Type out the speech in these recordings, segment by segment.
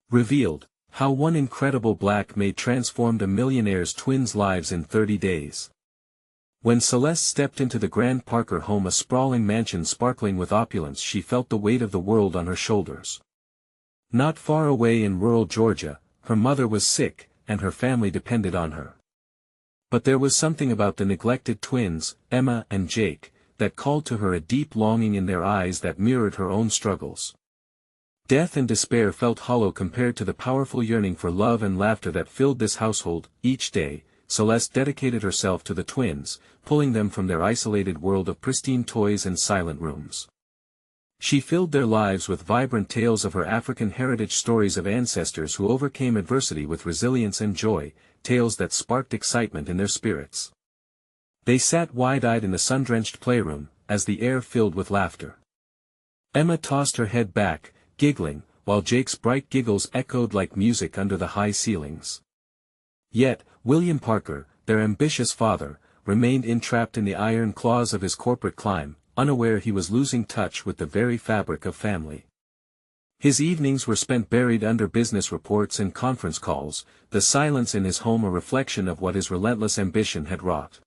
Revealed, how one incredible black maid transformed a millionaire's twins' lives in 30 days. When Celeste stepped into the Grand Parker home, a sprawling mansion sparkling with opulence, she felt the weight of the world on her shoulders. Not far away in rural Georgia, her mother was sick, and her family depended on her. But there was something about the neglected twins, Emma and Jake, that called to her, a deep longing in their eyes that mirrored her own struggles. Death and despair felt hollow compared to the powerful yearning for love and laughter that filled this household. Each day, Celeste dedicated herself to the twins, pulling them from their isolated world of pristine toys and silent rooms. She filled their lives with vibrant tales of her African heritage, stories of ancestors who overcame adversity with resilience and joy, tales that sparked excitement in their spirits. They sat wide-eyed in the sun-drenched playroom, as the air filled with laughter. Emma tossed her head back, giggling, while Jake's bright giggles echoed like music under the high ceilings. Yet, William Parker, their ambitious father, remained entrapped in the iron claws of his corporate climb, unaware he was losing touch with the very fabric of family. His evenings were spent buried under business reports and conference calls, the silence in his home a reflection of what his relentless ambition had wrought.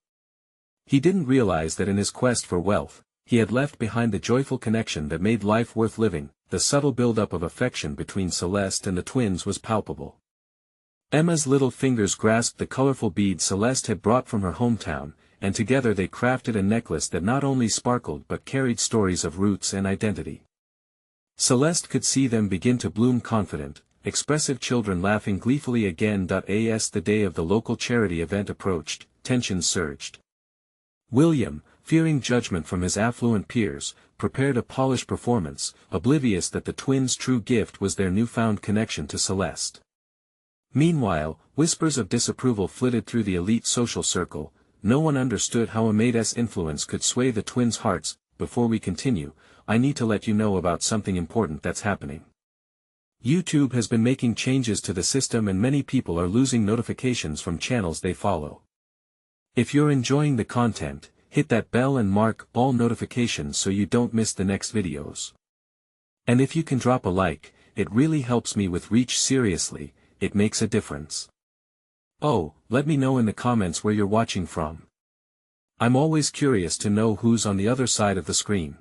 He didn't realize that in his quest for wealth, he had left behind the joyful connection that made life worth living. The subtle build-up of affection between Celeste and the twins was palpable. Emma's little fingers grasped the colorful beads Celeste had brought from her hometown, and together they crafted a necklace that not only sparkled but carried stories of roots and identity. Celeste could see them begin to bloom, confident, expressive children laughing gleefully again. As the day of the local charity event approached, tensions surged. William, fearing judgment from his affluent peers, prepared a polished performance, oblivious that the twins' true gift was their newfound connection to Celeste. Meanwhile, whispers of disapproval flitted through the elite social circle. No one understood how a Maid's influence could sway the twins' hearts. Before we continue, I need to let you know about something important that's happening. YouTube has been making changes to the system, and many people are losing notifications from channels they follow. If you're enjoying the content, hit that bell and mark all notifications so you don't miss the next videos. And if you can drop a like, it really helps me with reach. Seriously, it makes a difference. Oh, let me know in the comments where you're watching from. I'm always curious to know who's on the other side of the screen.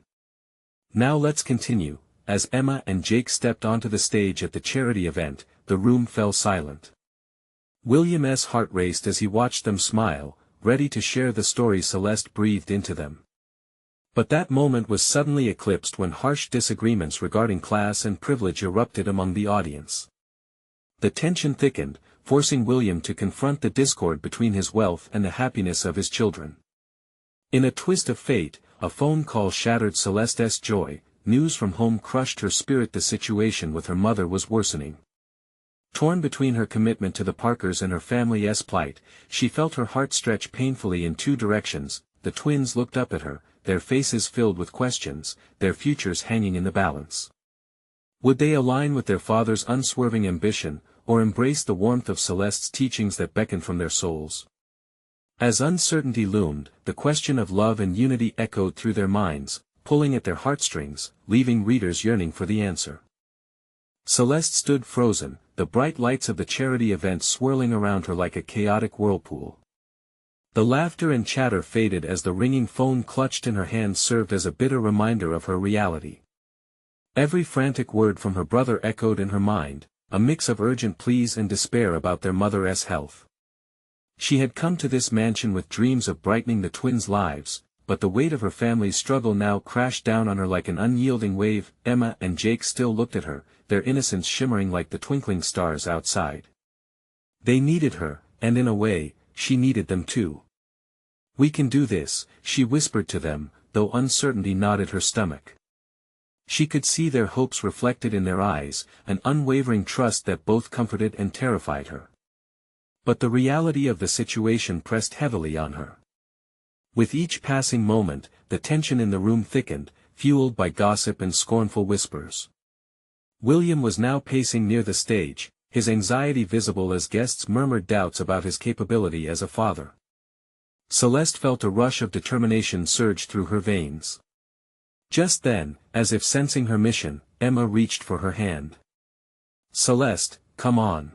Now let's continue. As Emma and Jake stepped onto the stage at the charity event, the room fell silent. William's heart raced as he watched them smile, ready to share the story Celeste breathed into them. But that moment was suddenly eclipsed when harsh disagreements regarding class and privilege erupted among the audience. The tension thickened, forcing William to confront the discord between his wealth and the happiness of his children. In a twist of fate, a phone call shattered Celeste's joy. News from home crushed her spirit. The situation with her mother was worsening. Torn between her commitment to the Parkers and her family's plight, she felt her heart stretch painfully in two directions. The twins looked up at her, their faces filled with questions, their futures hanging in the balance. Would they align with their father's unswerving ambition, or embrace the warmth of Celeste's teachings that beckoned from their souls? As uncertainty loomed, the question of love and unity echoed through their minds, pulling at their heartstrings, leaving readers yearning for the answer. Celeste stood frozen, the bright lights of the charity event swirling around her like a chaotic whirlpool. The laughter and chatter faded as the ringing phone clutched in her hand served as a bitter reminder of her reality. Every frantic word from her brother echoed in her mind, a mix of urgent pleas and despair about their mother's health. She had come to this mansion with dreams of brightening the twins' lives, but the weight of her family's struggle now crashed down on her like an unyielding wave. Emma and Jake still looked at her, their innocence shimmering like the twinkling stars outside. They needed her, and in a way, she needed them too. "We can do this," she whispered to them, though uncertainty knotted her stomach. She could see their hopes reflected in their eyes, an unwavering trust that both comforted and terrified her. But the reality of the situation pressed heavily on her. With each passing moment, the tension in the room thickened, fueled by gossip and scornful whispers. William was now pacing near the stage, his anxiety visible as guests murmured doubts about his capability as a father. Celeste felt a rush of determination surge through her veins. Just then, as if sensing her mission, Emma reached for her hand. Celeste, come on.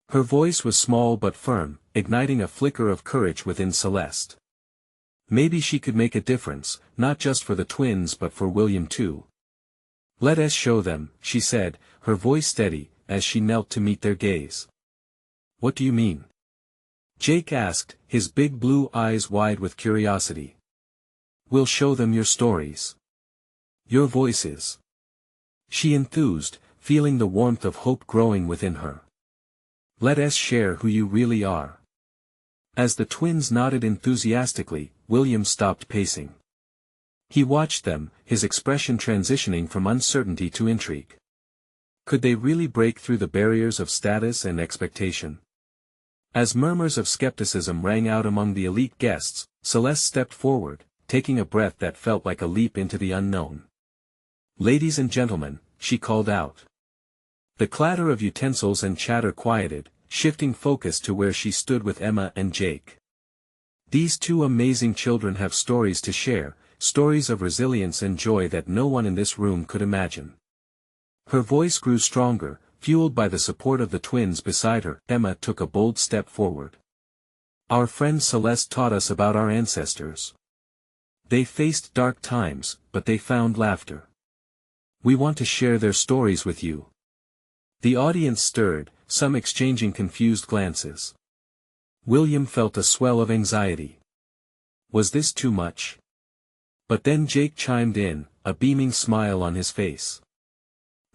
Her voice was small but firm, igniting a flicker of courage within Celeste. Maybe she could make a difference, not just for the twins but for William too. Let us show them, she said, her voice steady, as she knelt to meet their gaze. What do you mean? Jake asked, his big blue eyes wide with curiosity. We'll show them your stories. Your voices. She enthused, feeling the warmth of hope growing within her. Let us share who you really are. As the twins nodded enthusiastically, William stopped pacing. He watched them, his expression transitioning from uncertainty to intrigue. Could they really break through the barriers of status and expectation? As murmurs of skepticism rang out among the elite guests, Celeste stepped forward, taking a breath that felt like a leap into the unknown. Ladies and gentlemen, she called out. The clatter of utensils and chatter quieted, shifting focus to where she stood with Emma and Jake. These two amazing children have stories to share, stories of resilience and joy that no one in this room could imagine. Her voice grew stronger, fueled by the support of the twins beside her. Emma took a bold step forward. Our friend Celeste taught us about our ancestors. They faced dark times, but they found laughter. We want to share their stories with you. The audience stirred, some exchanging confused glances. William felt a swell of anxiety. Was this too much? But then Jake chimed in, a beaming smile on his face.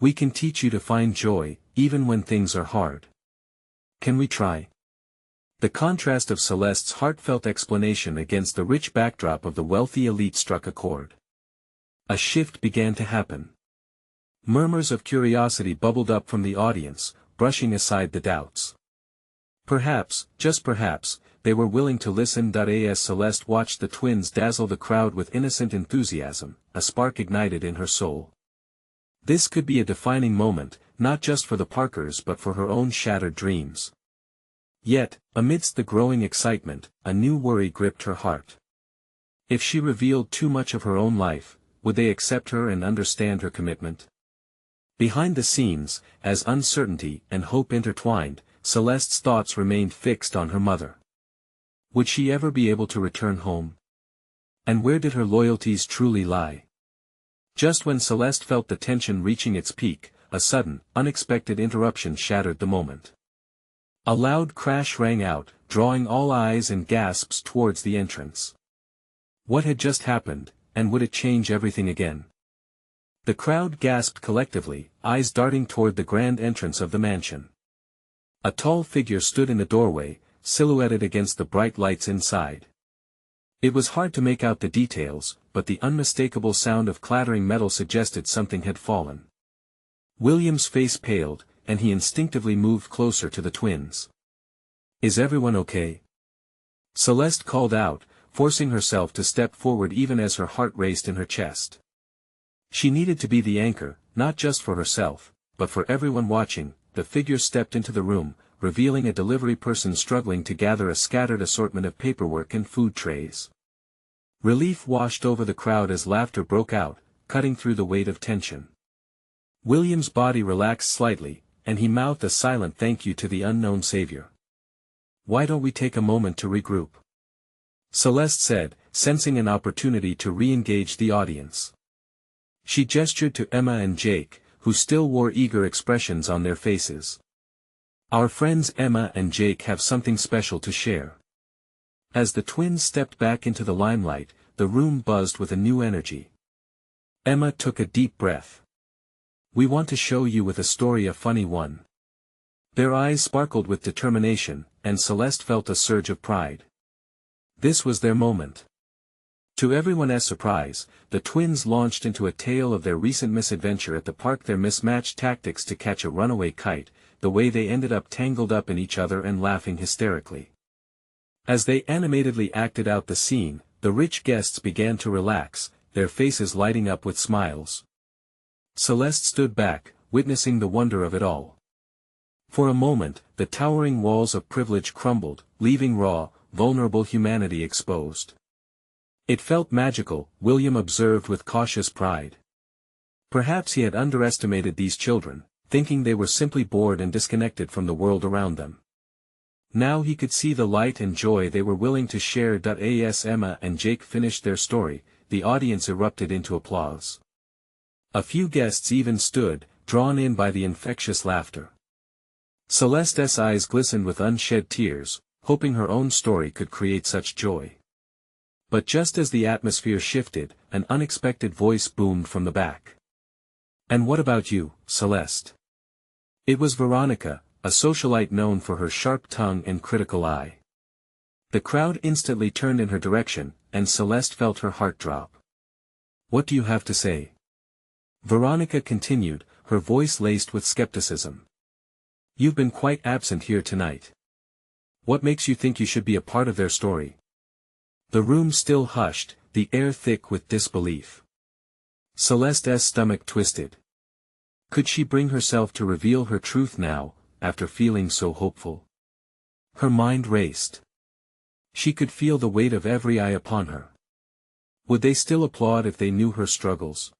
We can teach you to find joy, even when things are hard. Can we try? The contrast of Celeste's heartfelt explanation against the rich backdrop of the wealthy elite struck a chord. A shift began to happen. Murmurs of curiosity bubbled up from the audience, brushing aside the doubts. Perhaps, just perhaps, they were willing to listen. As Celeste watched the twins dazzle the crowd with innocent enthusiasm, a spark ignited in her soul. This could be a defining moment, not just for the Parkers but for her own shattered dreams. Yet, amidst the growing excitement, a new worry gripped her heart. If she revealed too much of her own life, would they accept her and understand her commitment? Behind the scenes, as uncertainty and hope intertwined, Celeste's thoughts remained fixed on her mother. Would she ever be able to return home? And where did her loyalties truly lie? Just when Celeste felt the tension reaching its peak, a sudden, unexpected interruption shattered the moment. A loud crash rang out, drawing all eyes and gasps towards the entrance. What had just happened, and would it change everything again? The crowd gasped collectively, eyes darting toward the grand entrance of the mansion. A tall figure stood in the doorway, silhouetted against the bright lights inside. It was hard to make out the details, but the unmistakable sound of clattering metal suggested something had fallen. William's face paled, and he instinctively moved closer to the twins. Is everyone okay? Celeste called out, forcing herself to step forward even as her heart raced in her chest. She needed to be the anchor, not just for herself, but for everyone watching. The figure stepped into the room, revealing a delivery person struggling to gather a scattered assortment of paperwork and food trays. Relief washed over the crowd as laughter broke out, cutting through the weight of tension. William's body relaxed slightly, and he mouthed a silent thank you to the unknown savior. Why don't we take a moment to regroup? Celeste said, sensing an opportunity to re-engage the audience. She gestured to Emma and Jake, who still wore eager expressions on their faces. Our friends Emma and Jake have something special to share. As the twins stepped back into the limelight, the room buzzed with a new energy. Emma took a deep breath. We want to show you with a story, a funny one. Their eyes sparkled with determination, and Celeste felt a surge of pride. This was their moment. To everyone's surprise, the twins launched into a tale of their recent misadventure at the park, their mismatched tactics to catch a runaway kite, the way they ended up tangled up in each other and laughing hysterically. As they animatedly acted out the scene, the rich guests began to relax, their faces lighting up with smiles. Celeste stood back, witnessing the wonder of it all. For a moment, the towering walls of privilege crumbled, leaving raw, vulnerable humanity exposed. It felt magical, William observed with cautious pride. Perhaps he had underestimated these children, thinking they were simply bored and disconnected from the world around them. Now he could see the light and joy they were willing to share. As Emma and Jake finished their story, the audience erupted into applause. A few guests even stood, drawn in by the infectious laughter. Celeste's eyes glistened with unshed tears, hoping her own story could create such joy. But just as the atmosphere shifted, an unexpected voice boomed from the back. "And what about you, Celeste?" It was Veronica, a socialite known for her sharp tongue and critical eye. The crowd instantly turned in her direction, and Celeste felt her heart drop. "What do you have to say?" Veronica continued, her voice laced with skepticism. "You've been quite absent here tonight. What makes you think you should be a part of their story?" The room still hushed, the air thick with disbelief. Celeste's stomach twisted. Could she bring herself to reveal her truth now, after feeling so hopeful? Her mind raced. She could feel the weight of every eye upon her. Would they still applaud if they knew her struggles?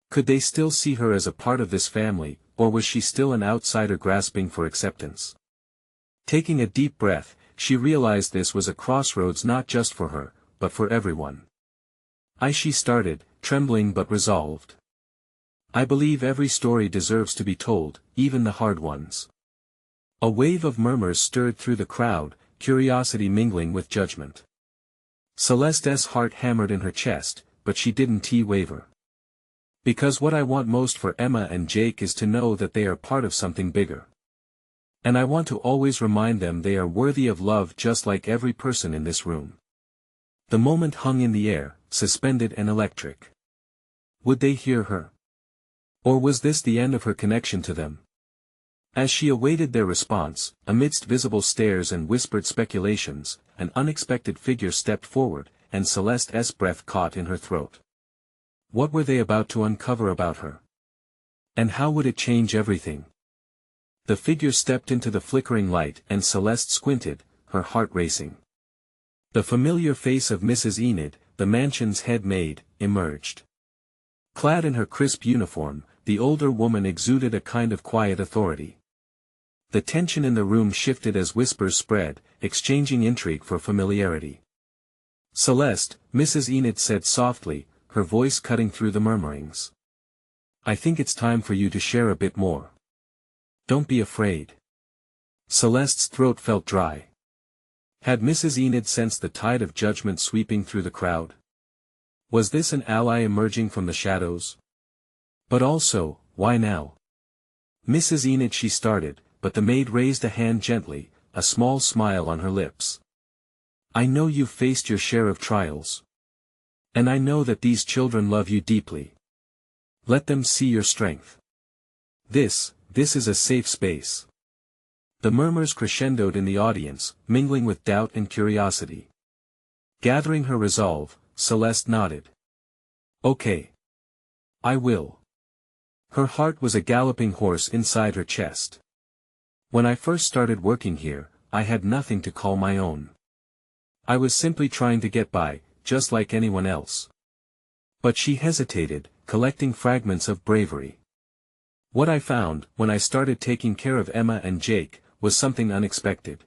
Could they still see her as a part of this family, or was she still an outsider grasping for acceptance? Taking a deep breath, she realized this was a crossroads not just for her, but for everyone. She started, trembling but resolved. "I believe every story deserves to be told, even the hard ones." A wave of murmurs stirred through the crowd, curiosity mingling with judgment. Celeste's heart hammered in her chest, but she didn't waver. "Because what I want most for Emma and Jake is to know that they are part of something bigger. And I want to always remind them they are worthy of love just like every person in this room." The moment hung in the air, suspended and electric. Would they hear her? Or was this the end of her connection to them? As she awaited their response, amidst visible stares and whispered speculations, an unexpected figure stepped forward, and Celeste's breath caught in her throat. What were they about to uncover about her? And how would it change everything? The figure stepped into the flickering light and Celeste squinted, her heart racing. The familiar face of Mrs. Enid, the mansion's head maid, emerged. Clad in her crisp uniform, the older woman exuded a kind of quiet authority. The tension in the room shifted as whispers spread, exchanging intrigue for familiarity. "Celeste," Mrs. Enid said softly, her voice cutting through the murmurings. "I think it's time for you to share a bit more. Don't be afraid." Celeste's throat felt dry. Had Mrs. Enid sensed the tide of judgment sweeping through the crowd? Was this an ally emerging from the shadows? But also, why now? "Mrs. Enid," she started, but the maid raised a hand gently, a small smile on her lips. "I know you've faced your share of trials. And I know that these children love you deeply. Let them see your strength. This is a safe space." The murmurs crescendoed in the audience, mingling with doubt and curiosity. Gathering her resolve, Celeste nodded. "Okay. I will." Her heart was a galloping horse inside her chest. "When I first started working here, I had nothing to call my own. I was simply trying to get by, just like anyone else." But she hesitated, collecting fragments of bravery. "What I found, when I started taking care of Emma and Jake, was something unexpected."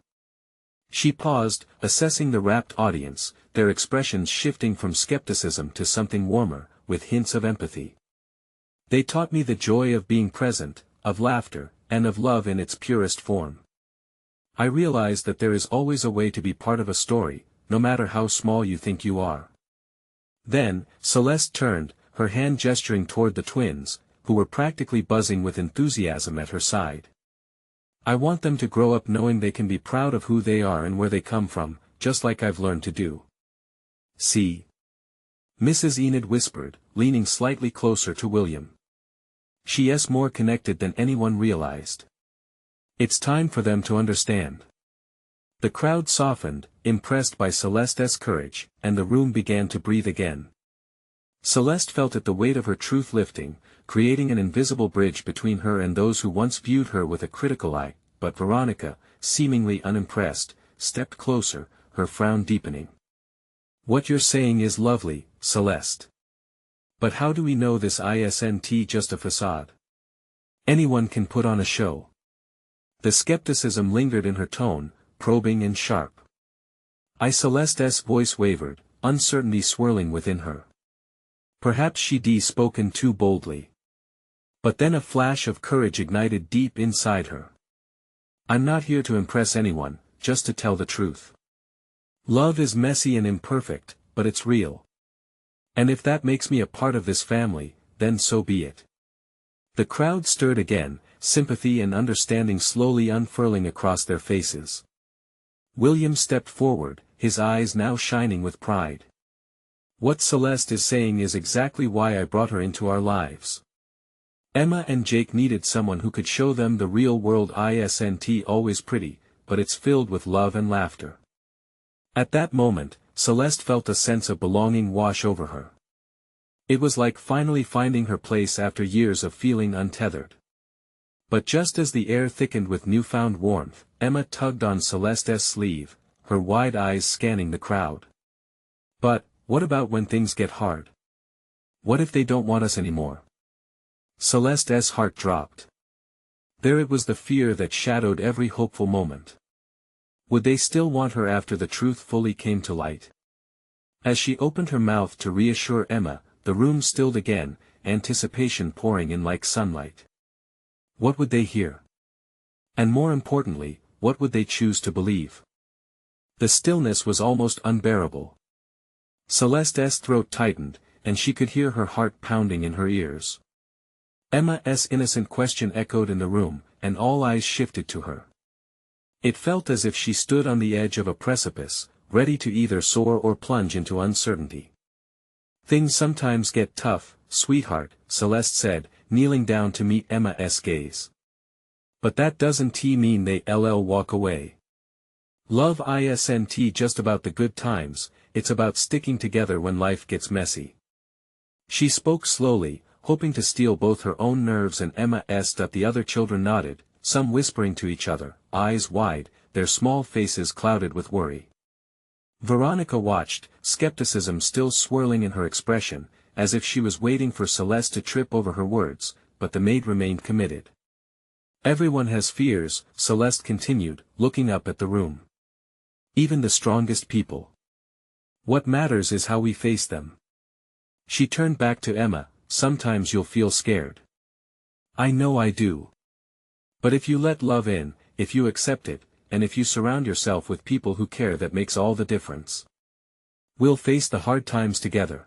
She paused, assessing the rapt audience, their expressions shifting from skepticism to something warmer, with hints of empathy. "They taught me the joy of being present, of laughter, and of love in its purest form. I realized that there is always a way to be part of a story, no matter how small you think you are." Then, Celeste turned, her hand gesturing toward the twins, who were practically buzzing with enthusiasm at her side. "I want them to grow up knowing they can be proud of who they are and where they come from, just like I've learned to do." "See?" Mrs. Enid whispered, leaning slightly closer to William. "She's more connected than anyone realized. It's time for them to understand." The crowd softened, impressed by Celeste's courage, and the room began to breathe again. Celeste felt it, the weight of her truth lifting, creating an invisible bridge between her and those who once viewed her with a critical eye, but Veronica, seemingly unimpressed, stepped closer, her frown deepening. "What you're saying is lovely, Celeste. But how do we know this isn't just a facade? Anyone can put on a show. The skepticism lingered in her tone, probing and sharp. Celeste's voice wavered, uncertainty swirling within her. Perhaps she'd spoken too boldly. But then a flash of courage ignited deep inside her. I'm not here to impress anyone, just to tell the truth. Love is messy and imperfect, but it's real. And if that makes me a part of this family, then so be it. The crowd stirred again, sympathy and understanding slowly unfurling across their faces. William stepped forward, his eyes now shining with pride. What Celeste is saying is exactly why I brought her into our lives. Emma and Jake needed someone who could show them the real world isn't always pretty, but it's filled with love and laughter. At that moment, Celeste felt a sense of belonging wash over her. It was like finally finding her place after years of feeling untethered. But just as the air thickened with newfound warmth, Emma tugged on Celeste's sleeve, her wide eyes scanning the crowd. But, what about when things get hard? What if they don't want us anymore? Celeste's heart dropped. There it was, the fear that shadowed every hopeful moment. Would they still want her after the truth fully came to light? As she opened her mouth to reassure Emma, the room stilled again, anticipation pouring in like sunlight. What would they hear? And more importantly, what would they choose to believe? The stillness was almost unbearable. Celeste's throat tightened, and she could hear her heart pounding in her ears. Emma's innocent question echoed in the room, and all eyes shifted to her. It felt as if she stood on the edge of a precipice, ready to either soar or plunge into uncertainty. Things sometimes get tough, sweetheart, Celeste said, kneeling down to meet Emma's gaze. But that doesn't mean they walk away. Love isn't just about the good times, it's about sticking together when life gets messy. She spoke slowly, hoping to steel both her own nerves and Emma's. The other children nodded, some whispering to each other, eyes wide, their small faces clouded with worry. Veronica watched, skepticism still swirling in her expression, as if she was waiting for Celeste to trip over her words, but the maid remained committed. Everyone has fears, Celeste continued, looking up at the room. Even the strongest people. What matters is how we face them. She turned back to Emma, sometimes you'll feel scared. I know I do. But if you let love in, if you accept it, and if you surround yourself with people who care, that makes all the difference. We'll face the hard times together.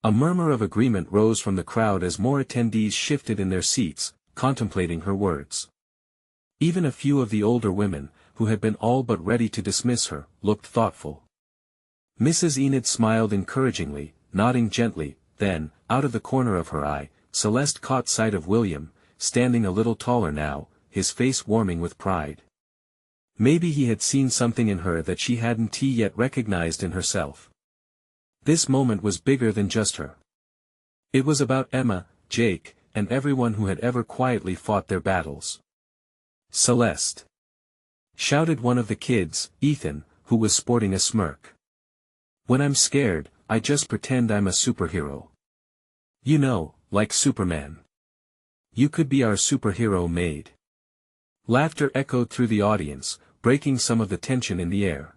A murmur of agreement rose from the crowd as more attendees shifted in their seats, contemplating her words. Even a few of the older women, who had been all but ready to dismiss her, looked thoughtful. Mrs. Enid smiled encouragingly, nodding gently, then, out of the corner of her eye, Celeste caught sight of William, standing a little taller now, his face warming with pride. Maybe he had seen something in her that she hadn't yet recognized in herself. This moment was bigger than just her. It was about Emma, Jake, and everyone who had ever quietly fought their battles. Celeste! Shouted one of the kids, Ethan, who was sporting a smirk. When I'm scared, I just pretend I'm a superhero. You know, like Superman. You could be our superhero, Maid. Laughter echoed through the audience, breaking some of the tension in the air.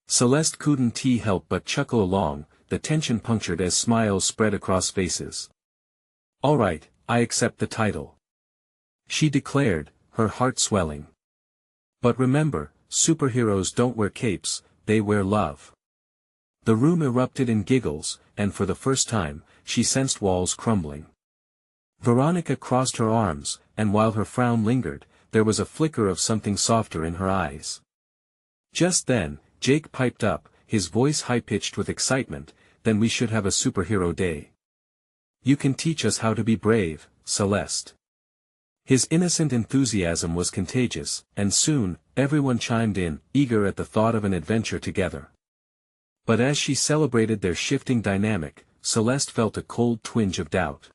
Celeste couldn't help but chuckle along, the tension punctured as smiles spread across faces. All right, I accept the title. She declared, her heart swelling. But remember, superheroes don't wear capes, they wear love. The room erupted in giggles, and for the first time, she sensed walls crumbling. Veronica crossed her arms, and while her frown lingered, there was a flicker of something softer in her eyes. Just then, Jake piped up, his voice high-pitched with excitement, then we should have a superhero day. You can teach us how to be brave, Celeste. His innocent enthusiasm was contagious, and soon, everyone chimed in, eager at the thought of an adventure together. But as she celebrated their shifting dynamic, Celeste felt a cold twinge of doubt.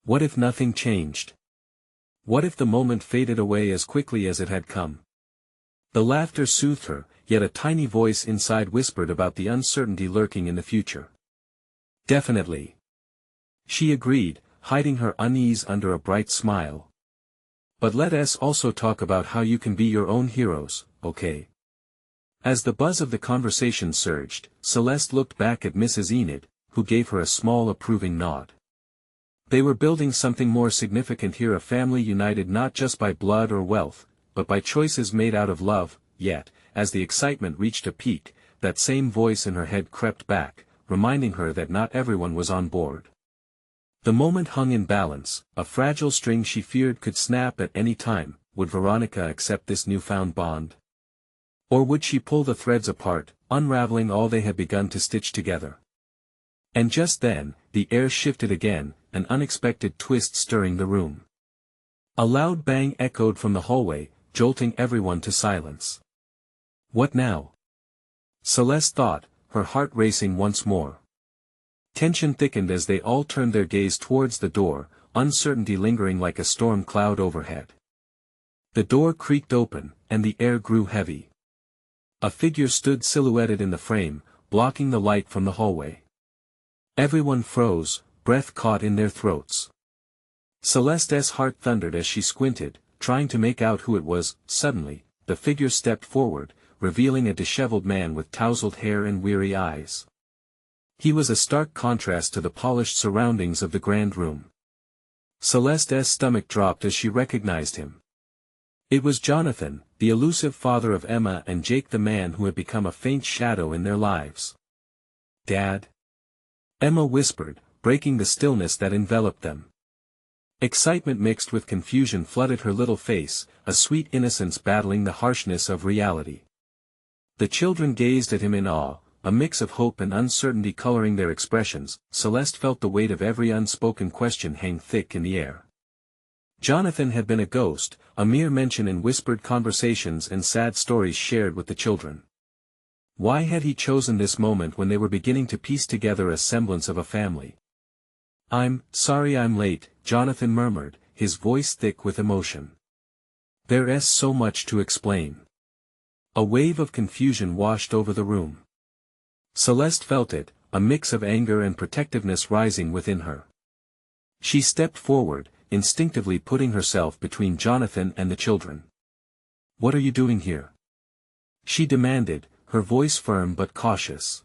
What if nothing changed? What if the moment faded away as quickly as it had come? The laughter soothed her, yet a tiny voice inside whispered about the uncertainty lurking in the future. Definitely. She agreed, hiding her unease under a bright smile. But let us also talk about how you can be your own heroes, okay? As the buzz of the conversation surged, Celeste looked back at Mrs. Enid, who gave her a small approving nod. They were building something more significant here, a family united not just by blood or wealth, but by choices made out of love. Yet, as the excitement reached a peak, that same voice in her head crept back, reminding her that not everyone was on board. The moment hung in balance, a fragile string she feared could snap at any time. Would Veronica accept this newfound bond? Or would she pull the threads apart, unraveling all they had begun to stitch together? And just then, the air shifted again, an unexpected twist stirring the room. A loud bang echoed from the hallway, jolting everyone to silence. What now? Celeste thought, her heart racing once more. Tension thickened as they all turned their gaze towards the door, uncertainty lingering like a storm cloud overhead. The door creaked open, and the air grew heavy. A figure stood silhouetted in the frame, blocking the light from the hallway. Everyone froze, breath caught in their throats. Celeste's heart thundered as she squinted, trying to make out who it was. Suddenly, the figure stepped forward, revealing a disheveled man with tousled hair and weary eyes. He was a stark contrast to the polished surroundings of the grand room. Celeste's stomach dropped as she recognized him. It was Jonathan, the elusive father of Emma and Jake, the man who had become a faint shadow in their lives. "Dad?" Emma whispered, breaking the stillness that enveloped them. Excitement mixed with confusion flooded her little face, a sweet innocence battling the harshness of reality. The children gazed at him in awe, a mix of hope and uncertainty coloring their expressions. Celeste felt the weight of every unspoken question hang thick in the air. Jonathan had been a ghost, a mere mention in whispered conversations and sad stories shared with the children. Why had he chosen this moment when they were beginning to piece together a semblance of a family? "I'm sorry I'm late," Jonathan murmured, his voice thick with emotion. "There's so much to explain." A wave of confusion washed over the room. Celeste felt it, a mix of anger and protectiveness rising within her. She stepped forward, instinctively putting herself between Jonathan and the children. "What are you doing here?" she demanded, her voice firm but cautious.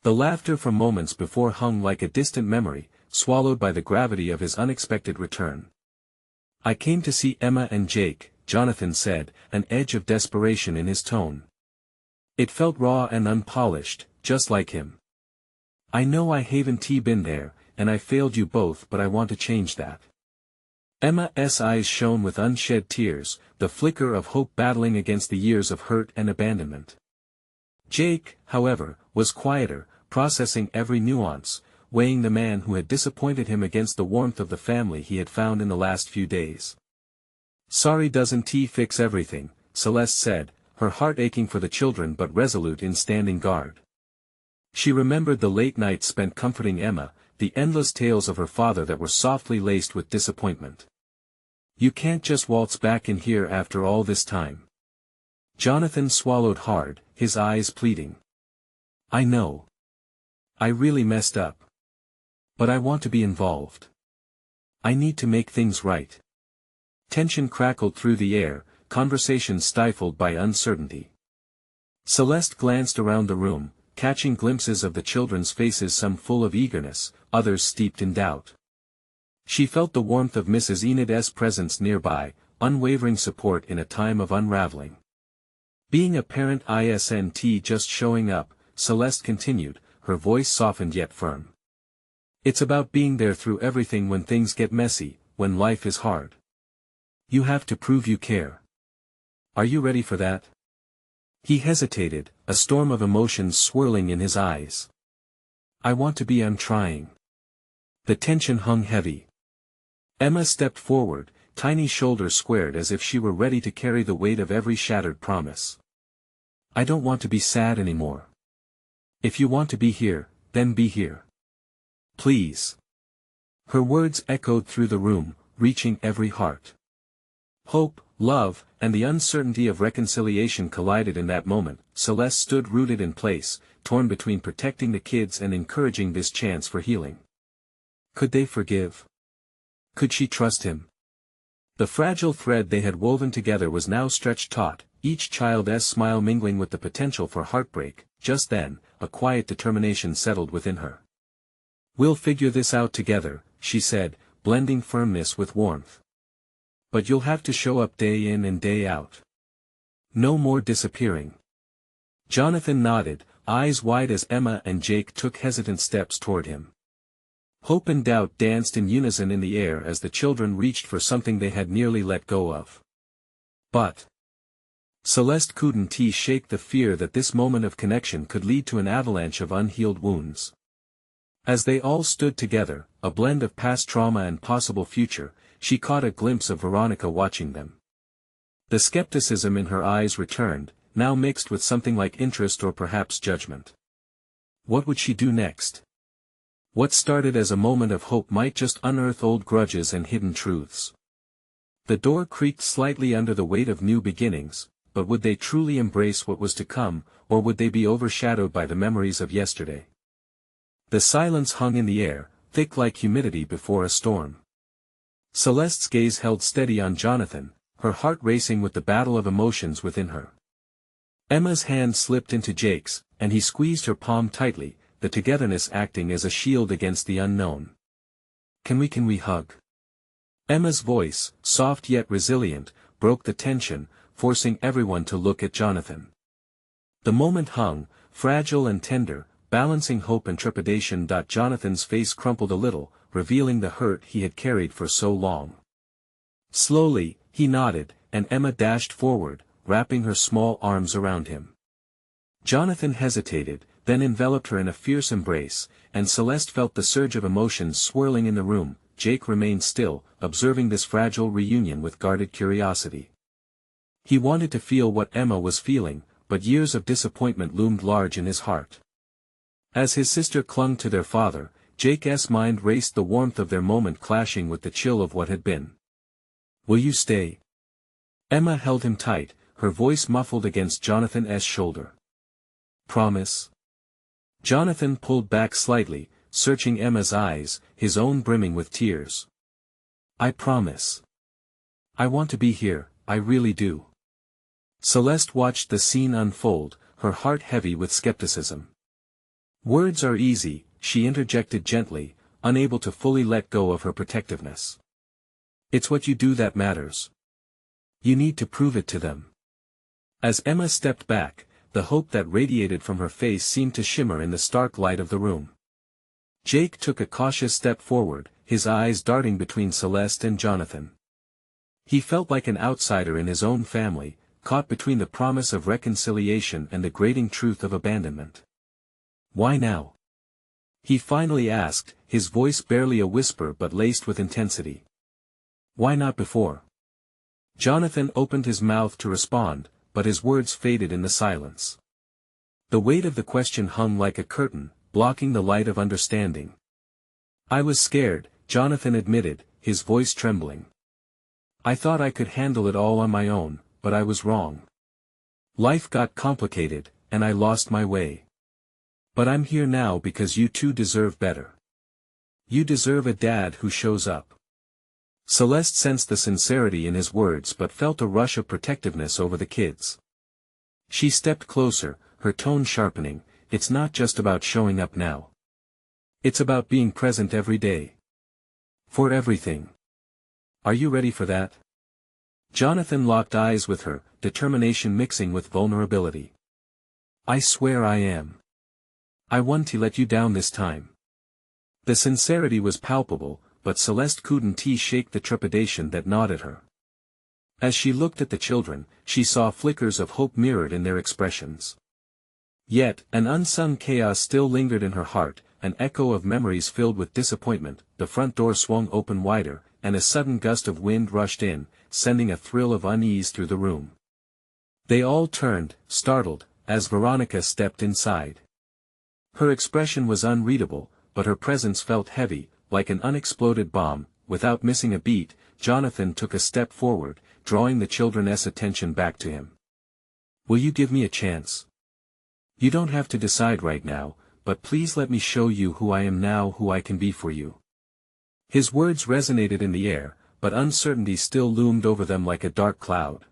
The laughter from moments before hung like a distant memory, swallowed by the gravity of his unexpected return. "I came to see Emma and Jake," Jonathan said, an edge of desperation in his tone. It felt raw and unpolished, just like him. "I know I haven't been there, and I failed you both, but I want to change that." Emma's eyes shone with unshed tears, the flicker of hope battling against the years of hurt and abandonment. Jake, however, was quieter, processing every nuance, weighing the man who had disappointed him against the warmth of the family he had found in the last few days. "Sorry doesn't fix everything," Celeste said, her heart aching for the children but resolute in standing guard. She remembered the late nights spent comforting Emma, the endless tales of her father that were softly laced with disappointment. "You can't just waltz back in here after all this time." Jonathan swallowed hard, his eyes pleading. "I know. I really messed up. But I want to be involved. I need to make things right." Tension crackled through the air, conversation stifled by uncertainty. Celeste glanced around the room, catching glimpses of the children's faces, some full of eagerness, others steeped in doubt. She felt the warmth of Mrs. Enid's presence nearby, unwavering support in a time of unraveling. "Being a parent isn't just showing up," Celeste continued, her voice softened yet firm. "It's about being there through everything when things get messy, when life is hard. You have to prove you care. Are you ready for that?" He hesitated, a storm of emotions swirling in his eyes. "I want to be. I'm trying." The tension hung heavy. Emma stepped forward, tiny shoulders squared as if she were ready to carry the weight of every shattered promise. "I don't want to be sad anymore. If you want to be here, then be here. Please." Her words echoed through the room, reaching every heart. Hope, love, and the uncertainty of reconciliation collided in that moment. Celeste stood rooted in place, torn between protecting the kids and encouraging this chance for healing. Could they forgive? Could she trust him? The fragile thread they had woven together was now stretched taut, each child's smile mingling with the potential for heartbreak. Just then, a quiet determination settled within her. "We'll figure this out together," she said, blending firmness with warmth. "But you'll have to show up day in and day out. No more disappearing." Jonathan nodded, eyes wide as Emma and Jake took hesitant steps toward him. Hope and doubt danced in unison in the air as the children reached for something they had nearly let go of. But Celeste couldn't shake the fear that this moment of connection could lead to an avalanche of unhealed wounds. As they all stood together, a blend of past trauma and possible future, she caught a glimpse of Veronica watching them. The skepticism in her eyes returned, now mixed with something like interest or perhaps judgment. What would she do next? What started as a moment of hope might just unearth old grudges and hidden truths. The door creaked slightly under the weight of new beginnings, but would they truly embrace what was to come, or would they be overshadowed by the memories of yesterday? The silence hung in the air, thick like humidity before a storm. Celeste's gaze held steady on Jonathan, her heart racing with the battle of emotions within her. Emma's hand slipped into Jake's, and he squeezed her palm tightly, the togetherness acting as a shield against the unknown. Can we hug?" Emma's voice, soft yet resilient, broke the tension, forcing everyone to look at Jonathan. The moment hung, fragile and tender, balancing hope and trepidation. Jonathan's face crumpled a little, revealing the hurt he had carried for so long. Slowly, he nodded, and Emma dashed forward, wrapping her small arms around him. Jonathan hesitated, then enveloped her in a fierce embrace, and Celeste felt the surge of emotions swirling in the room. Jake remained still, observing this fragile reunion with guarded curiosity. He wanted to feel what Emma was feeling, but years of disappointment loomed large in his heart. As his sister clung to their father, Jake's mind raced, the warmth of their moment clashing with the chill of what had been. "Will you stay?" Emma held him tight, her voice muffled against Jonathan's shoulder. "Promise?" Jonathan pulled back slightly, searching Emma's eyes, his own brimming with tears. "I promise. I want to be here, I really do." Celeste watched the scene unfold, her heart heavy with skepticism. "Words are easy," she interjected gently, unable to fully let go of her protectiveness. "It's what you do that matters. You need to prove it to them." As Emma stepped back, the hope that radiated from her face seemed to shimmer in the stark light of the room. Jake took a cautious step forward, his eyes darting between Celeste and Jonathan. He felt like an outsider in his own family, caught between the promise of reconciliation and the grating truth of abandonment. "Why now?" he finally asked, his voice barely a whisper but laced with intensity. "Why not before?" Jonathan opened his mouth to respond, but his words faded in the silence. The weight of the question hung like a curtain, blocking the light of understanding. "I was scared," Jonathan admitted, his voice trembling. "I thought I could handle it all on my own, but I was wrong. Life got complicated, and I lost my way. But I'm here now because you two deserve better. You deserve a dad who shows up." Celeste sensed the sincerity in his words but felt a rush of protectiveness over the kids. She stepped closer, her tone sharpening. "It's not just about showing up now. It's about being present every day. For everything. Are you ready for that?" Jonathan locked eyes with her, determination mixing with vulnerability. "I swear I am. I won't let you down this time." The sincerity was palpable, but Celeste couldn't shake the trepidation that gnawed at her. As she looked at the children, she saw flickers of hope mirrored in their expressions. Yet, an unsung chaos still lingered in her heart, an echo of memories filled with disappointment. The front door swung open wider, and a sudden gust of wind rushed in, sending a thrill of unease through the room. They all turned, startled, as Veronica stepped inside. Her expression was unreadable, but her presence felt heavy, like an unexploded bomb. Without missing a beat, Jonathan took a step forward, drawing the children's attention back to him. "Will you give me a chance? You don't have to decide right now, but please let me show you who I am now, who I can be for you." His words resonated in the air, but uncertainty still loomed over them like a dark cloud.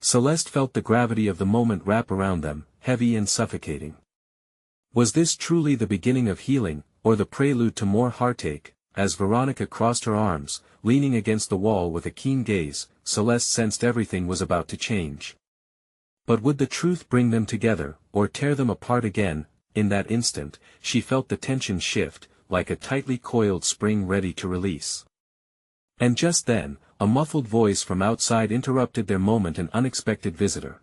Celeste felt the gravity of the moment wrap around them, heavy and suffocating. Was this truly the beginning of healing, or the prelude to more heartache? As Veronica crossed her arms, leaning against the wall with a keen gaze, Celeste sensed everything was about to change. But would the truth bring them together, or tear them apart again? In that instant, she felt the tension shift, like a tightly coiled spring ready to release. And just then, a muffled voice from outside interrupted their moment, an unexpected visitor.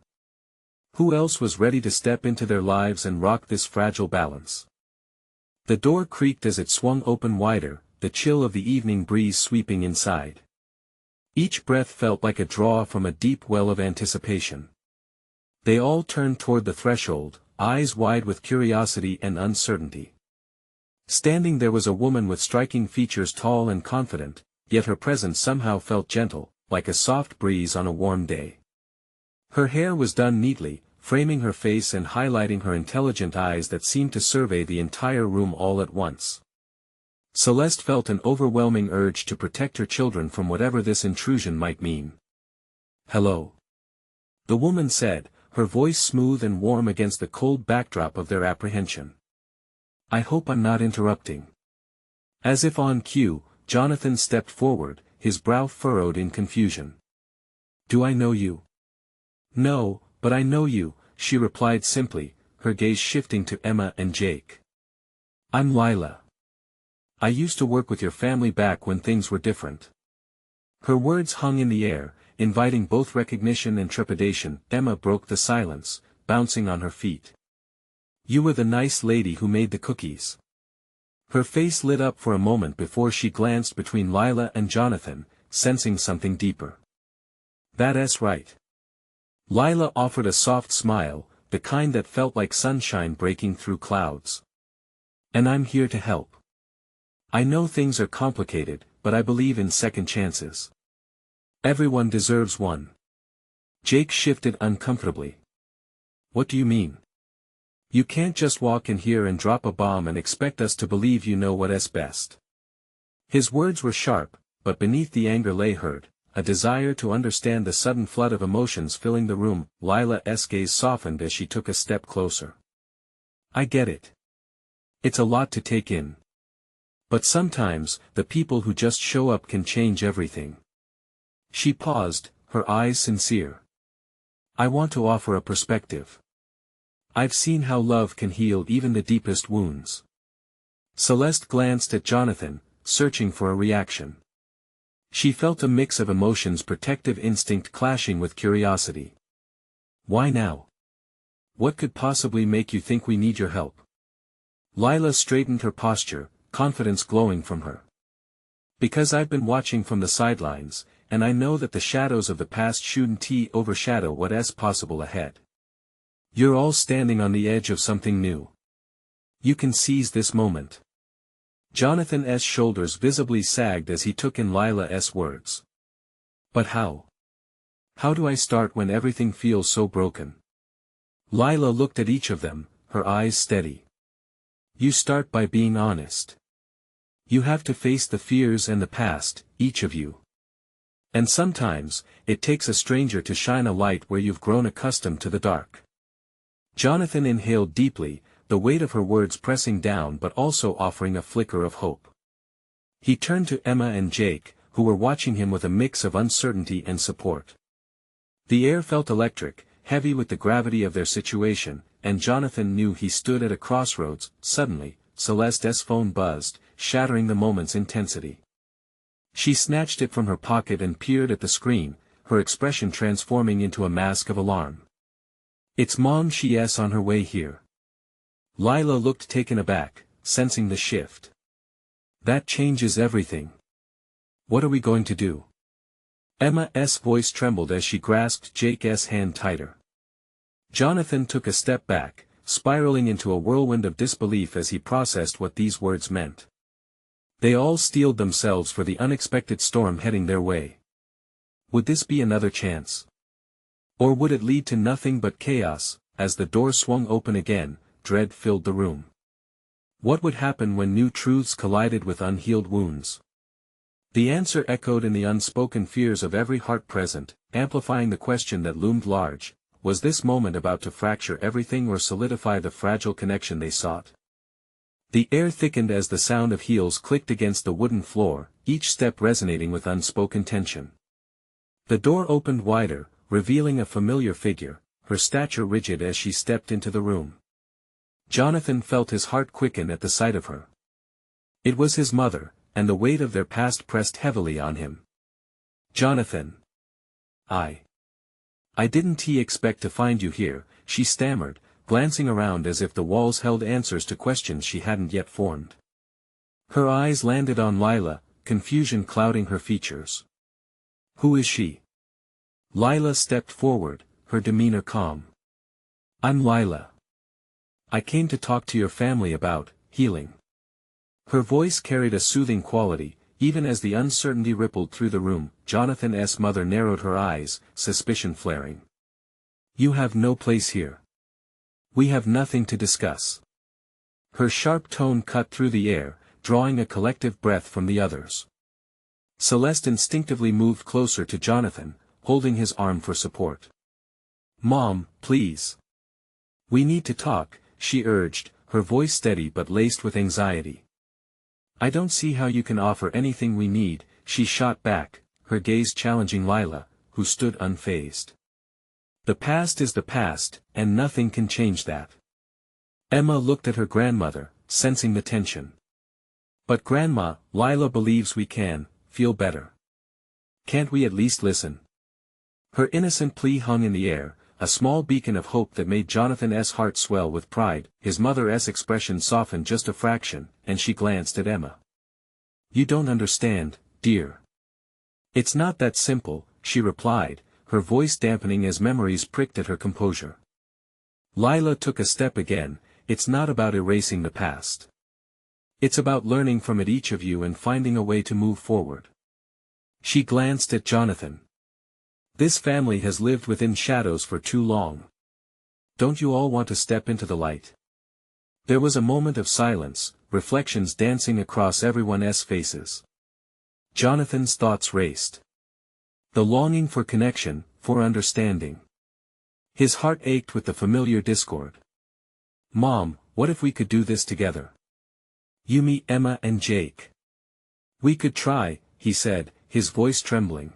Who else was ready to step into their lives and rock this fragile balance? The door creaked as it swung open wider, the chill of the evening breeze sweeping inside. Each breath felt like a draw from a deep well of anticipation. They all turned toward the threshold, eyes wide with curiosity and uncertainty. Standing there was a woman with striking features, tall and confident, yet her presence somehow felt gentle, like a soft breeze on a warm day. Her hair was done neatly, framing her face and highlighting her intelligent eyes that seemed to survey the entire room all at once. Celeste felt an overwhelming urge to protect her children from whatever this intrusion might mean. "Hello," the woman said, her voice smooth and warm against the cold backdrop of their apprehension. "I hope I'm not interrupting." As if on cue, Jonathan stepped forward, his brow furrowed in confusion. "Do I know you?" "No, but I know you," she replied simply, her gaze shifting to Emma and Jake. "I'm Lila. I used to work with your family back when things were different." Her words hung in the air, inviting both recognition and trepidation. Emma broke the silence, bouncing on her feet. "You were the nice lady who made the cookies." Her face lit up for a moment before she glanced between Lila and Jonathan, sensing something deeper. "That's right." Lila offered a soft smile, the kind that felt like sunshine breaking through clouds. "And I'm here to help. I know things are complicated, but I believe in second chances. Everyone deserves one." Jake shifted uncomfortably. "What do you mean? You can't just walk in here and drop a bomb and expect us to believe you know what's best." His words were sharp, but beneath the anger lay hurt, a desire to understand the sudden flood of emotions filling the room. Lila's gaze softened as she took a step closer. "I get it. It's a lot to take in. But sometimes, the people who just show up can change everything." She paused, her eyes sincere. "I want to offer a perspective. I've seen how love can heal even the deepest wounds." Celeste glanced at Jonathan, searching for a reaction. She felt a mix of emotions, protective instinct clashing with curiosity. "Why now? What could possibly make you think we need your help?" Lila straightened her posture, confidence glowing from her. "Because I've been watching from the sidelines, and I know that the shadows of the past shouldn't overshadow what's possible ahead. You're all standing on the edge of something new. You can seize this moment." Jonathan's shoulders visibly sagged as he took in Lila's words. "But how? How do I start when everything feels so broken?" Lila looked at each of them, her eyes steady. "You start by being honest. You have to face the fears and the past, each of you. And sometimes, it takes a stranger to shine a light where you've grown accustomed to the dark." Jonathan inhaled deeply, the weight of her words pressing down but also offering a flicker of hope. He turned to Emma and Jake, who were watching him with a mix of uncertainty and support. The air felt electric, heavy with the gravity of their situation, and Jonathan knew he stood at a crossroads. Suddenly, Celeste's phone buzzed, shattering the moment's intensity. She snatched it from her pocket and peered at the screen, her expression transforming into a mask of alarm. "It's Mom, she's on her way here." Lila looked taken aback, sensing the shift. "That changes everything. What are we going to do?" Emma's voice trembled as she grasped Jake's hand tighter. Jonathan took a step back, spiraling into a whirlwind of disbelief as he processed what these words meant. They all steeled themselves for the unexpected storm heading their way. Would this be another chance? Or would it lead to nothing but chaos? As the door swung open again, dread filled the room. What would happen when new truths collided with unhealed wounds? The answer echoed in the unspoken fears of every heart present, amplifying the question that loomed large: was this moment about to fracture everything or solidify the fragile connection they sought? The air thickened as the sound of heels clicked against the wooden floor, each step resonating with unspoken tension. The door opened wider, revealing a familiar figure, her stature rigid as she stepped into the room. Jonathan felt his heart quicken at the sight of her. It was his mother, and the weight of their past pressed heavily on him. "Jonathan. I didn't expect to find you here," she stammered, glancing around as if the walls held answers to questions she hadn't yet formed. Her eyes landed on Lila, confusion clouding her features. "Who is she?" Lila stepped forward, her demeanor calm. "I'm Lila. I came to talk to your family about healing." Her voice carried a soothing quality, even as the uncertainty rippled through the room. Jonathan's mother narrowed her eyes, suspicion flaring. "You have no place here. We have nothing to discuss." Her sharp tone cut through the air, drawing a collective breath from the others. Celeste instinctively moved closer to Jonathan, holding his arm for support. "Mom, please. We need to talk," she urged, her voice steady but laced with anxiety. "I don't see how you can offer anything we need," she shot back, her gaze challenging Lila, who stood unfazed. "The past is the past, and nothing can change that." Emma looked at her grandmother, sensing the tension. "But Grandma, Lila believes we can feel better. Can't we at least listen?" Her innocent plea hung in the air, a small beacon of hope that made Jonathan's heart swell with pride. His mother's expression softened just a fraction, and she glanced at Emma. "You don't understand, dear. It's not that simple," she replied, her voice dampening as memories pricked at her composure. Lila took a step again. "It's not about erasing the past. It's about learning from it, each of you, and finding a way to move forward." She glanced at Jonathan. "This family has lived within shadows for too long. Don't you all want to step into the light?" There was a moment of silence, reflections dancing across everyone's faces. Jonathan's thoughts raced. The longing for connection, for understanding. His heart ached with the familiar discord. "Mom, what if we could do this together? You, me, Emma and Jake." "We could try," he said, his voice trembling.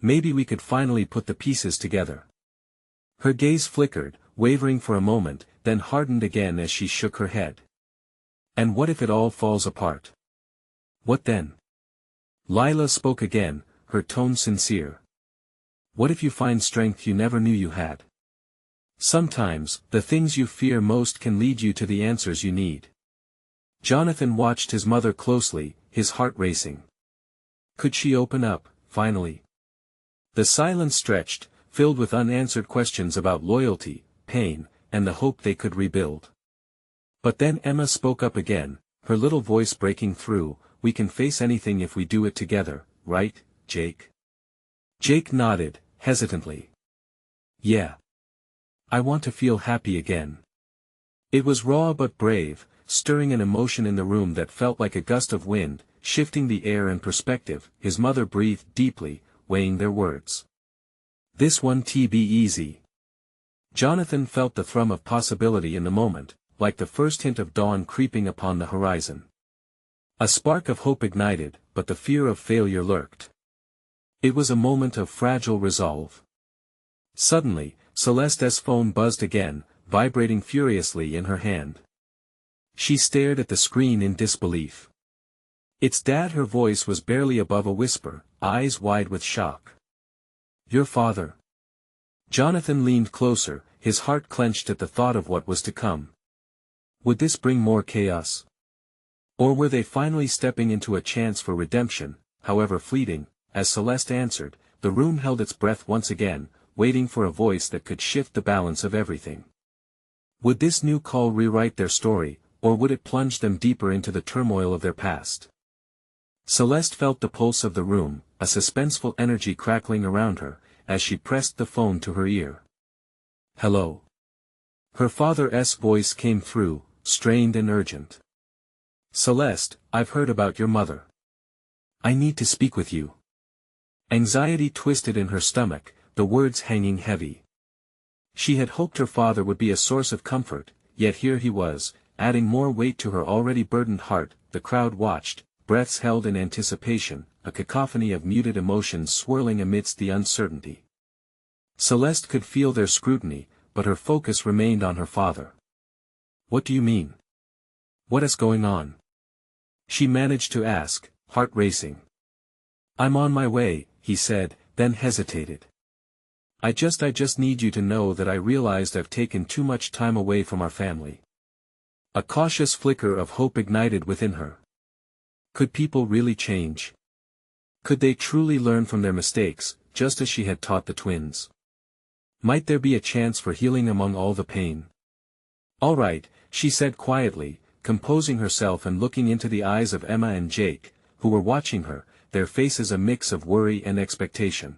"Maybe we could finally put the pieces together." Her gaze flickered, wavering for a moment, then hardened again as she shook her head. "And what if it all falls apart? What then?" Lila spoke again, her tone sincere. "What if you find strength you never knew you had? Sometimes, the things you fear most can lead you to the answers you need." Jonathan watched his mother closely, his heart racing. Could she open up, finally? The silence stretched, filled with unanswered questions about loyalty, pain, and the hope they could rebuild. But then Emma spoke up again, her little voice breaking through. "We can face anything if we do it together, right, Jake?" Jake nodded, hesitantly. "Yeah. I want to feel happy again." It was raw but brave, stirring an emotion in the room that felt like a gust of wind, shifting the air and perspective. His mother breathed deeply, weighing their words. "This one be easy." Jonathan felt the thrum of possibility in the moment, like the first hint of dawn creeping upon the horizon. A spark of hope ignited, but the fear of failure lurked. It was a moment of fragile resolve. Suddenly, Celeste's phone buzzed again, vibrating furiously in her hand. She stared at the screen in disbelief. "It's Dad." Her voice was barely above a whisper, eyes wide with shock. "Your father." Jonathan leaned closer, his heart clenched at the thought of what was to come. Would this bring more chaos? Or were they finally stepping into a chance for redemption, however fleeting? As Celeste answered, the room held its breath once again, waiting for a voice that could shift the balance of everything. Would this new call rewrite their story, or would it plunge them deeper into the turmoil of their past? Celeste felt the pulse of the room, a suspenseful energy crackling around her, as she pressed the phone to her ear. "Hello." Her father's voice came through, strained and urgent. "Celeste, I've heard about your mother. I need to speak with you. Anxiety twisted in her stomach, the words hanging heavy. She had hoped her father would be a source of comfort, yet here he was, adding more weight to her already burdened heart. The crowd watched, breaths held in anticipation, a cacophony of muted emotions swirling amidst the uncertainty. Celeste could feel their scrutiny, but her focus remained on her father. What do you mean? What is going on? She managed to ask, heart racing. I'm on my way, he said, then hesitated. I just need you to know that I realized I've taken too much time away from our family. A cautious flicker of hope ignited within her. Could people really change? Could they truly learn from their mistakes, just as she had taught the twins? Might there be a chance for healing among all the pain? All right, she said quietly, composing herself and looking into the eyes of Emma and Jake, who were watching her, their faces a mix of worry and expectation.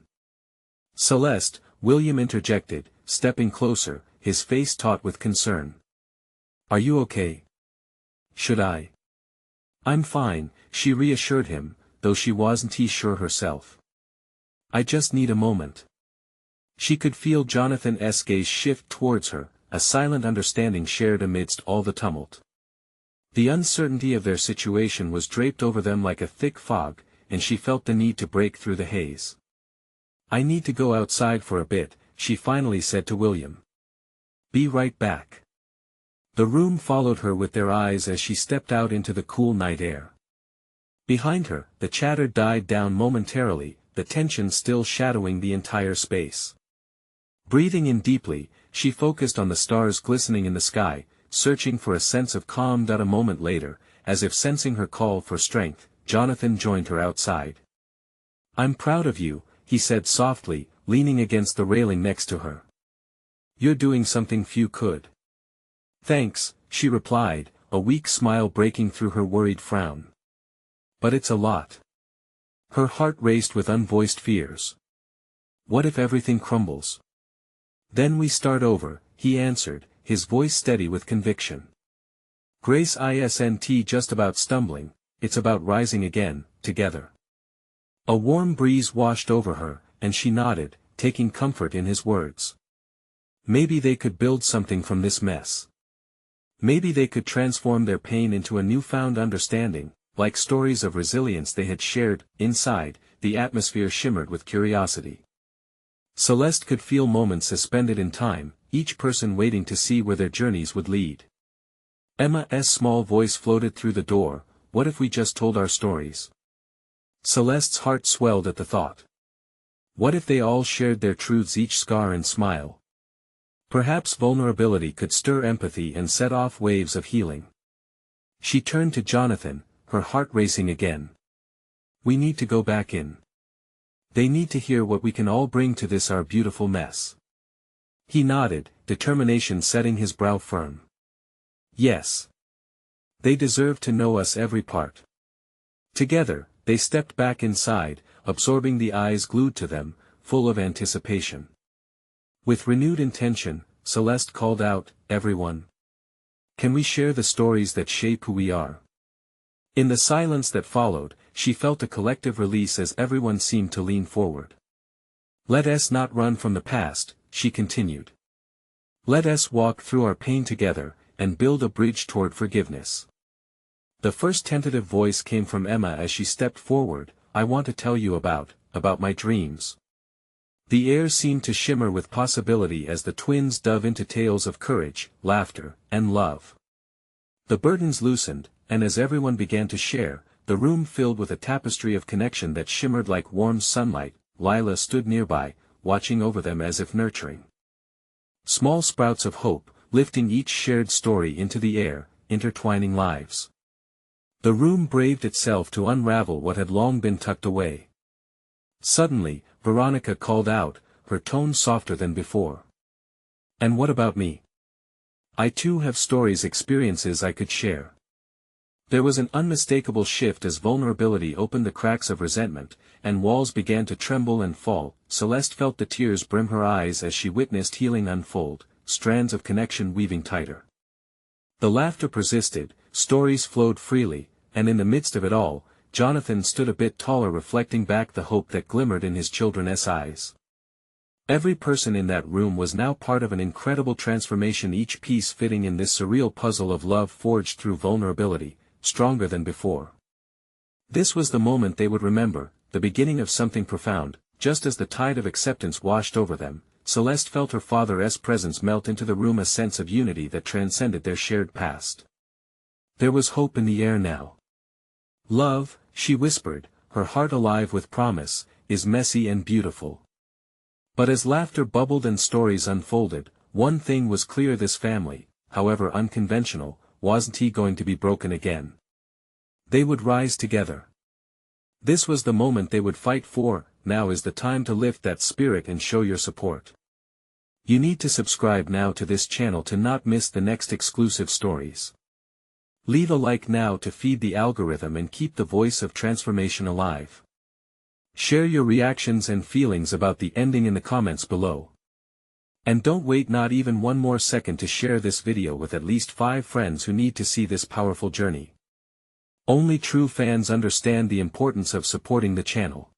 Celeste, William interjected, stepping closer, his face taut with concern. Are you okay? Should I? I'm fine, she reassured him, though she wasn't sure herself. I just need a moment. She could feel Jonathan's gaze shift towards her, a silent understanding shared amidst all the tumult. The uncertainty of their situation was draped over them like a thick fog, and she felt the need to break through the haze. I need to go outside for a bit, she finally said to William. Be right back. The room followed her with their eyes as she stepped out into the cool night air. Behind her, the chatter died down momentarily, the tension still shadowing the entire space. Breathing in deeply, she focused on the stars glistening in the sky, searching for a sense of calm. A moment later, as if sensing her call for strength, Jonathan joined her outside. I'm proud of you, he said softly, leaning against the railing next to her. You're doing something few could. Thanks, she replied, a weak smile breaking through her worried frown. But it's a lot. Her heart raced with unvoiced fears. What if everything crumbles? Then we start over, he answered, his voice steady with conviction. Grace isn't just about stumbling, it's about rising again, together. A warm breeze washed over her, and she nodded, taking comfort in his words. Maybe they could build something from this mess. Maybe they could transform their pain into a newfound understanding, like stories of resilience they had shared. Inside, the atmosphere shimmered with curiosity. Celeste could feel moments suspended in time, each person waiting to see where their journeys would lead. Emma's small voice floated through the door, what if we just told our stories? Celeste's heart swelled at the thought. What if they all shared their truths, each scar and smile? Perhaps vulnerability could stir empathy and set off waves of healing. She turned to Jonathan, her heart racing again. We need to go back in. They need to hear what we can all bring to this our beautiful mess. He nodded, determination setting his brow firm. Yes. They deserve to know us every part. Together, they stepped back inside, absorbing the eyes glued to them, full of anticipation. With renewed intention, Celeste called out, everyone. Can we share the stories that shape who we are? In the silence that followed, she felt a collective release as everyone seemed to lean forward. Let us not run from the past, she continued. Let us walk through our pain together, and build a bridge toward forgiveness. The first tentative voice came from Emma as she stepped forward. I want to tell you about my dreams. The air seemed to shimmer with possibility as the twins dove into tales of courage, laughter, and love. The burdens loosened, and as everyone began to share, the room filled with a tapestry of connection that shimmered like warm sunlight. Lila stood nearby, watching over them as if nurturing. Small sprouts of hope, lifting each shared story into the air, intertwining lives. The room braved itself to unravel what had long been tucked away. Suddenly, Veronica called out, her tone softer than before. And what about me? I too have stories, experiences I could share. There was an unmistakable shift as vulnerability opened the cracks of resentment, and walls began to tremble and fall. Celeste felt the tears brim her eyes as she witnessed healing unfold, strands of connection weaving tighter. The laughter persisted, stories flowed freely, and in the midst of it all, Jonathan stood a bit taller, reflecting back the hope that glimmered in his children's eyes. Every person in that room was now part of an incredible transformation, each piece fitting in this surreal puzzle of love forged through vulnerability, stronger than before. This was the moment they would remember, the beginning of something profound. Just as the tide of acceptance washed over them, Celeste felt her father's presence melt into the room, a sense of unity that transcended their shared past. There was hope in the air now. Love, she whispered, her heart alive with promise, is messy and beautiful. But as laughter bubbled and stories unfolded, one thing was clear: this family, however unconventional, wasn't going to be broken again. They would rise together. This was the moment they would fight for. Now is the time to lift that spirit and show your support. You need to subscribe now to this channel to not miss the next exclusive stories. Leave a like now to feed the algorithm and keep the voice of transformation alive. Share your reactions and feelings about the ending in the comments below. And don't wait not even one more second to share this video with at least 5 friends who need to see this powerful journey. Only true fans understand the importance of supporting the channel.